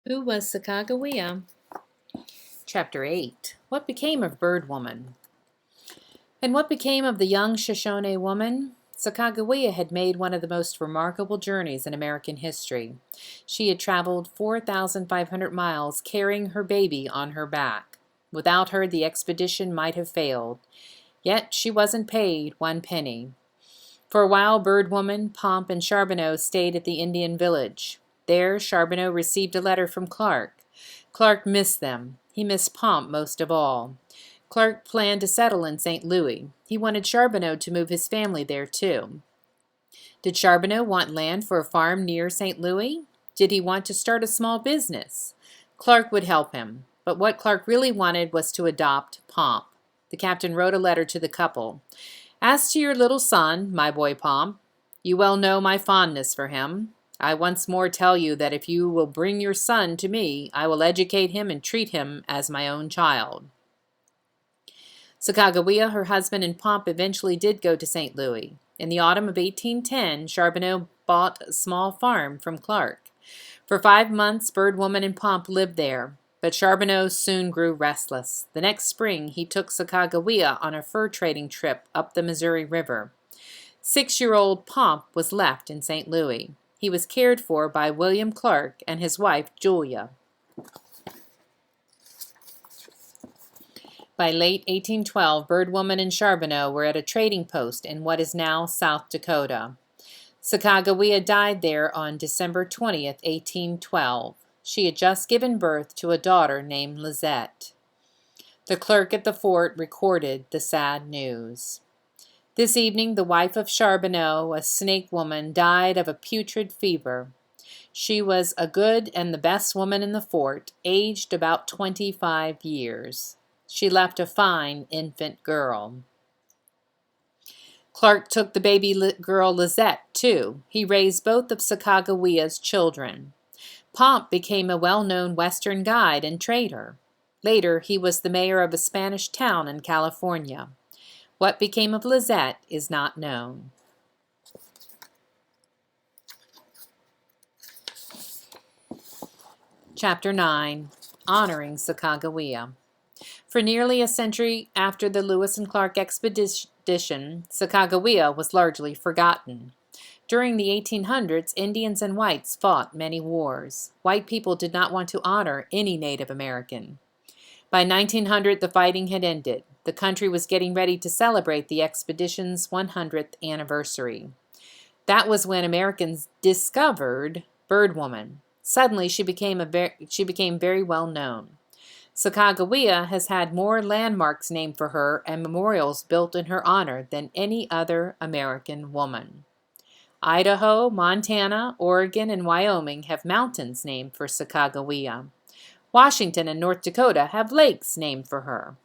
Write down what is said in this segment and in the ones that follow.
Who was Sacagawea? Chapter 8. What became of Bird Woman? And what became of the young Shoshone woman? Sacagawea had made one of the most remarkable journeys in American history. She had traveled 4,500 miles carrying her baby on her back. Without her, the expedition might have failed. Yet she wasn't paid one penny. For a while, Bird Woman, Pomp, and Charbonneau stayed at the Indian village. There, Charbonneau received a letter from Clark. Clark missed them. He missed Pomp most of all. Clark planned to settle in St. Louis. He wanted Charbonneau to move his family there, too. Did Charbonneau want land for a farm near St. Louis? Did he want to start a small business? Clark would help him, but what Clark really wanted was to adopt Pomp. The captain wrote a letter to the couple. As to your little son, my boy Pomp, you well know my fondness for him. I once more tell you that if you will bring your son to me, I will educate him and treat him as my own child. Sacagawea, her husband, and Pomp eventually did go to St. Louis. In the autumn of 1810, Charbonneau bought a small farm from Clark. For 5 months, Bird Woman and Pomp lived there, but Charbonneau soon grew restless. The next spring, he took Sacagawea on a fur trading trip up the Missouri River. 6-year-old Pomp was left in St. Louis. He was cared for by William Clark and his wife, Julia. By late 1812, Bird Woman and Charbonneau were at a trading post in what is now South Dakota. Sacagawea died there on December 20th, 1812. She had just given birth to a daughter named Lizette. The clerk at the fort recorded the sad news. This evening, the wife of Charbonneau, a snake woman, died of a putrid fever. She was a good and the best woman in the fort, aged about 25 years. She left a fine infant girl. Clark took the baby girl Lizette, too. He raised both of Sacagawea's children. Pomp became a well-known Western guide and trader. Later, he was the mayor of a Spanish town in California. What became of Lizette is not known. Chapter 9. Honoring Sacagawea. For nearly a century after the Lewis and Clark expedition, Sacagawea was largely forgotten. During the 1800s, Indians and whites fought many wars. White people did not want to honor any Native American. By 1900, the fighting had ended. The country was getting ready to celebrate the expedition's 100th anniversary. That was when Americans discovered Bird Woman. Suddenly, she became very well known. Sacagawea has had more landmarks named for her and memorials built in her honor than any other American woman. Idaho, Montana, Oregon, and Wyoming have mountains named for Sacagawea. Washington and North Dakota have lakes named for her.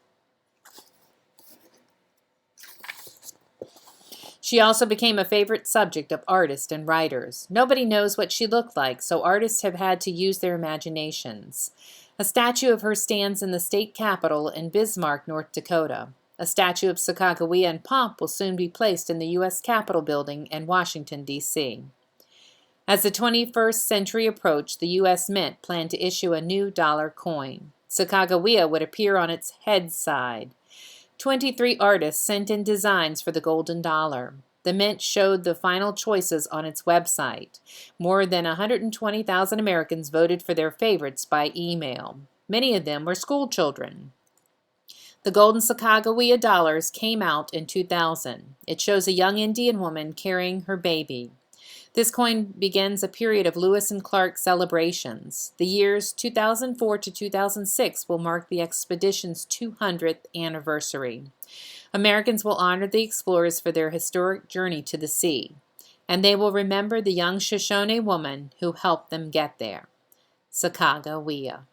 She also became a favorite subject of artists and writers. Nobody knows what she looked like, so artists have had to use their imaginations. A statue of her stands in the state capitol in Bismarck, North Dakota. A statue of Sacagawea and Pomp will soon be placed in the U.S. Capitol building in Washington, D.C. As the 21st century approached, the U.S. Mint planned to issue a new dollar coin. Sacagawea would appear on its head side. 23 artists sent in designs for the golden dollar. The Mint showed the final choices on its website. More than 120,000 Americans voted for their favorites by email. Many of them were school children. The golden Sacagawea dollars came out in 2000. It shows a young Indian woman carrying her baby. This coin begins a period of Lewis and Clark celebrations. The years 2004 to 2006 will mark the expedition's 200th anniversary. Americans will honor the explorers for their historic journey to the sea, and they will remember the young Shoshone woman who helped them get there, Sacagawea.